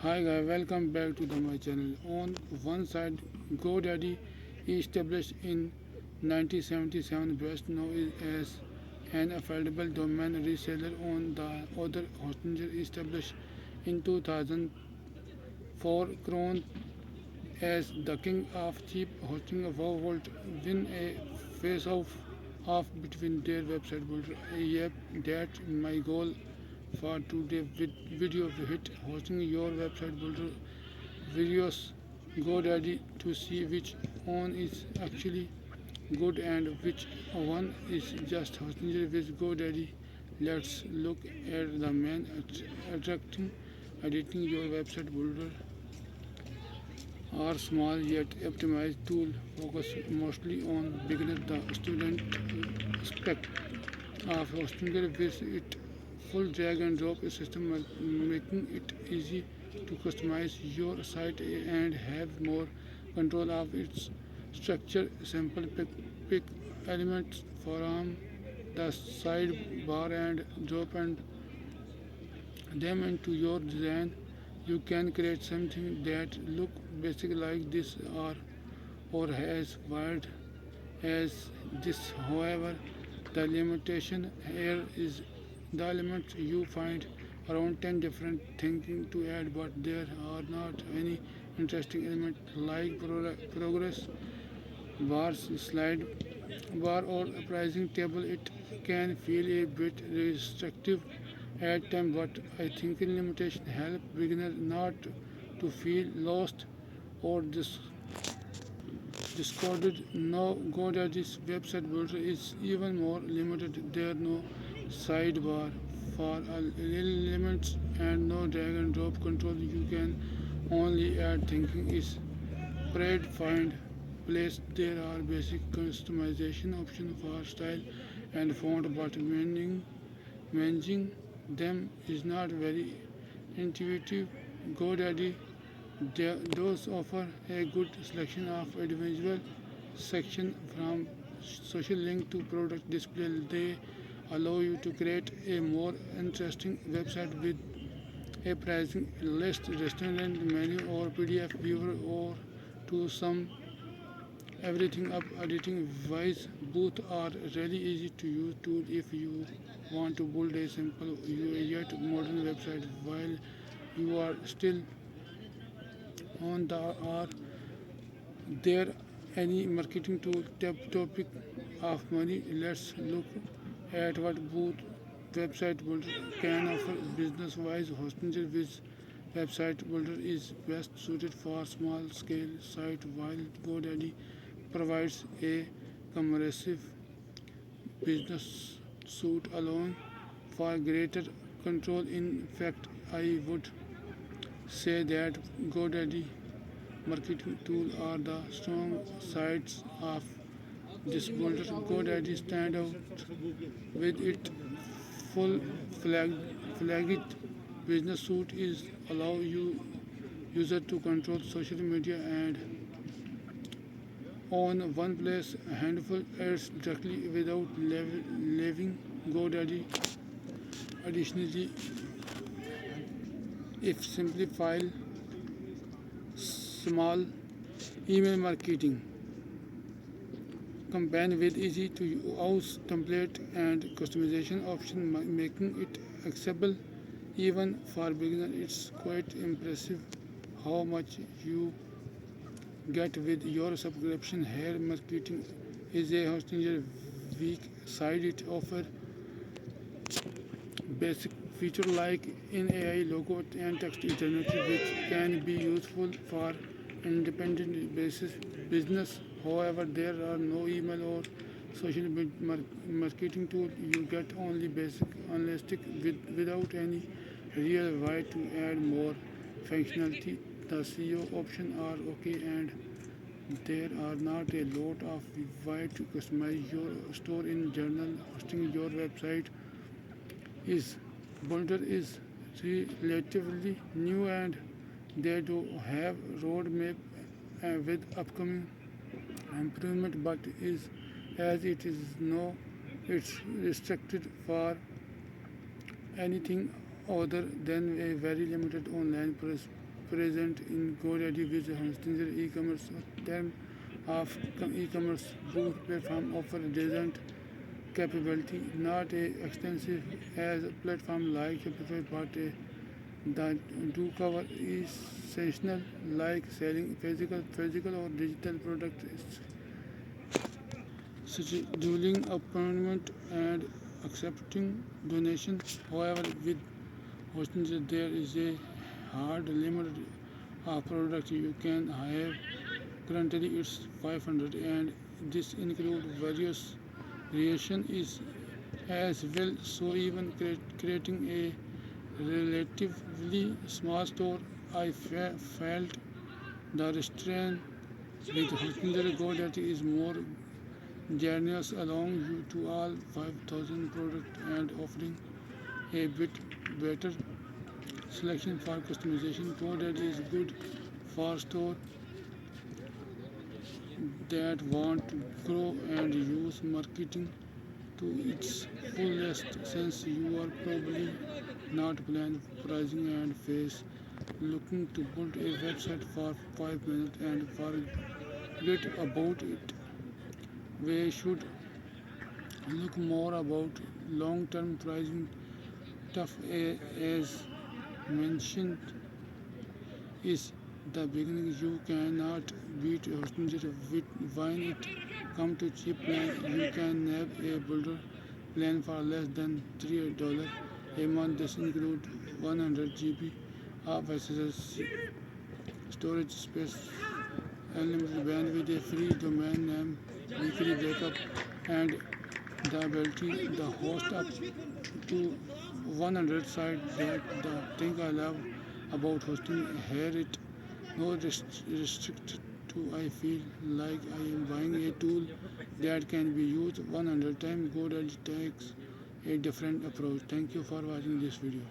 Hi guys, welcome back to my channel. On one side, GoDaddy established in 1977, best known as an affordable domain reseller. On the other, Hostinger established in 2004, crowned as the king of cheap hosting of our world, win a face-off between their website builder. Yep, that's my goal for today's video. Hit hosting your website builder videos GoDaddy to see which one is actually good and which one is just hosting with GoDaddy. Let's look at the main attracting editing your website builder are small yet optimized tool focus mostly on beginner the student aspect of hosting with it full drag and drop system making it easy to customize your site and have more control of its structure. Simple pick elements from the sidebar and drop and them into your design. You can create something that look basic like this or as wide as this. However, the limitation here is the elements you find around 10 different things to add, but there are not any interesting elements like progress bars, slide bar, or a pricing table. It can feel a bit restrictive at times, but I think limitation help beginners not to feel lost or discarded. Now GoDaddy's website builder is even more limited. There are no sidebar for elements and no drag and drop control. You can only add thinking is predefined place. There are basic customization options for style and font, but managing them is not very intuitive. GoDaddy those offer a good selection of individual section from social link to product display. They allow you to create a more interesting website with a pricing list, restaurant menu, or PDF viewer, or to some everything up. Editing wise, both are really easy to use tool if you want to build a simple yet modern website while you are still on the are there any marketing tool topic of money. Let's look at what both website builder can offer. Business wise, hosting with website builder is best suited for small scale site while GoDaddy provides a comprehensive business suite allowing for greater control. In fact, I would say that GoDaddy marketing tool are the strong sides of this builder. GoDaddy stand out with its full flagged business suite is allow you user to control social media and on one place a handful ads directly without leaving GoDaddy. Additionally, if simplify small email marketing combined with easy to use template and customization option making it accessible even for beginners. It's quite impressive how much you get with your subscription. Here marketing is a hosting weak side. It offers basic feature like in AI logo and text alternative which can be useful for independent basis business. However, there are no email or social marketing tool. You get only basic unlisted without any real way to add more functionality. The SEO options are okay and there are not a lot of way to customize your store in general. Hosting your website is Boulder is relatively new and they do have roadmap with upcoming improvement, but is as it is no it's restricted for anything other than a very limited online present in GoDaddy with Messenger e-commerce. A term of e-commerce boot platform offer decent capability, not a extensive as a platform like Shopify, but that do cover essential like selling physical or digital products, scheduling appointment and accepting donations. However, with hosting there is a hard limit of products you can have. Currently it's 500 and this includes various variation is as well, so even creating a relatively small store I felt the restraint with Hospital GoDaddy is more generous, allowing you to all 5,000 products and offering a bit better selection for customization. GoDaddy is good for store that want to grow and use marketing to its fullest since you are probably not plan pricing and face looking to build a website for 5 minutes and forget about it. We should look more about long-term pricing tough as mentioned is the beginning. You cannot beat Messenger when it come to cheap plan. You can have a builder plan for less than $3 a month. This includes 100 GB of SSD storage space, unlimited bandwidth, a free domain name, weekly backup, and the ability to host up to 100 sites. That the thing I love about hosting here it no restrict to. I feel like I am buying a tool that can be used 100 times. GoDaddy takes a different approach. Thank you for watching this video.